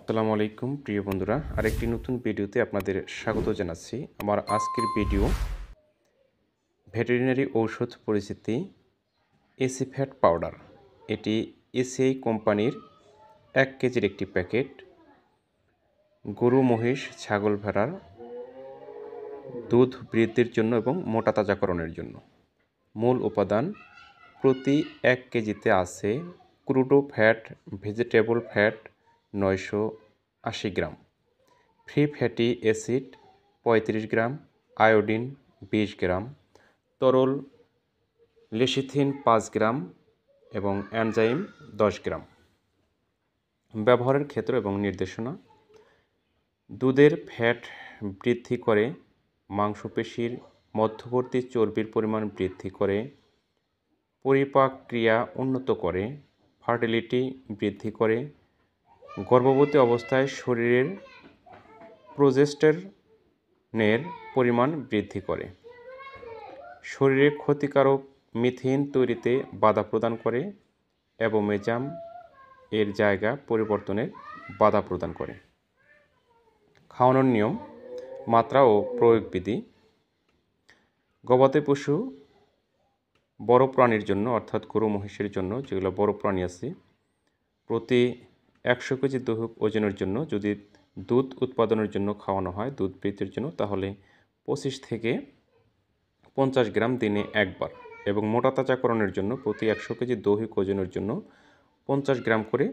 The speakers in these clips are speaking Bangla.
আসসালামু আলাইকুম প্রিয় বন্ধুরা, আরেকটি নতুন ভিডিওতে আপনাদের স্বাগত জানাচ্ছি। আমার আজকের ভিডিও ভেটেরিনারি ঔষধ পরিচিতি এসি ফ্যাট পাউডার। এটি এসিআই কোম্পানির 1 কেজির একটি প্যাকেট। গরু, মহিষ, ছাগল, ভেড়ার দুধ বৃদ্ধির জন্য এবং মোটা তাজাকরণের জন্য। মূল উপাদান: প্রতি 1 কেজিতে আছে ক্রুডো ফ্যাট, ভেজিটেবল ফ্যাট 980 গ্রাম, ফ্রি ফ্যাটি অ্যাসিড 35 গ্রাম, আয়োডিন 20 গ্রাম, তরল লেসিথিন 5 গ্রাম এবং এনজাইম 10 গ্রাম। ব্যবহারের ক্ষেত্র এবং নির্দেশনা: দুধের ফ্যাট বৃদ্ধি করে, মাংসপেশির মধ্যবর্তী চর্বির পরিমাণ বৃদ্ধি করে, পরিপাক ক্রিয়া উন্নত করে, ফার্টিলিটি বৃদ্ধি করে, গর্ভবতী অবস্থায় শরীরের প্রোজেস্টেরনের পরিমাণ বৃদ্ধি করে, শরীরে ক্ষতিকারক মিথেন তৈরিতে বাধা প্রদান করে, অ্যাবোমেজাম এর জায়গা পরিবর্তনের বাধা প্রদান করে। খাওয়ানোর নিয়ম, মাত্রা ও প্রয়োগবিধি: গবাদি পশু বড় প্রাণীর জন্য অর্থাৎ গরু মহিষের জন্য, যেগুলো বড় প্রাণী আছে, প্রতি 100 কেজি দৈহিক ওজনের জন্য যদি দুধ উৎপাদনের জন্য খাওয়ানো হয়, দুধ বৃদ্ধির জন্য, তাহলে 25 থেকে 50 গ্রাম দিনে একবার, এবং মোটা তাজাকরণের জন্য প্রতি 100 কেজি দৈহিক ওজনের জন্য 50 গ্রাম করে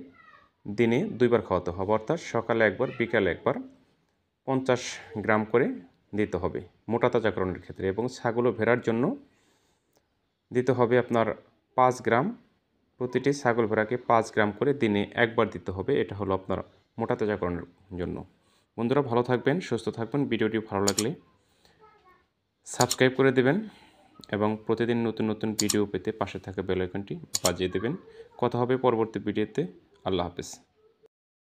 দিনে 2 বার খাওয়াতে হবে, অর্থাৎ সকালে একবার, বিকালে একবার 50 গ্রাম করে দিতে হবে মোটা তাজাকরণের ক্ষেত্রে। এবং ছাগল ও ভেড়ার জন্য দিতে হবে আপনার 5 গ্রাম, প্রতিটি ছাগল ভেড়াকে 5 গ্রাম করে দিনে একবার দিতে হবে। এটা হলো আপনার মোটা তাজাকরণের জন্য। বন্ধুরা, ভালো থাকবেন, সুস্থ থাকবেন। ভিডিওটি ভালো লাগলে সাবস্ক্রাইব করে দেবেন এবং প্রতিদিন নতুন নতুন ভিডিও পেতে পাশে থাকা বেল আইকনটি বাজিয়ে দেবেন। কথা হবে পরবর্তী ভিডিওতে। আল্লাহ হাফেজ।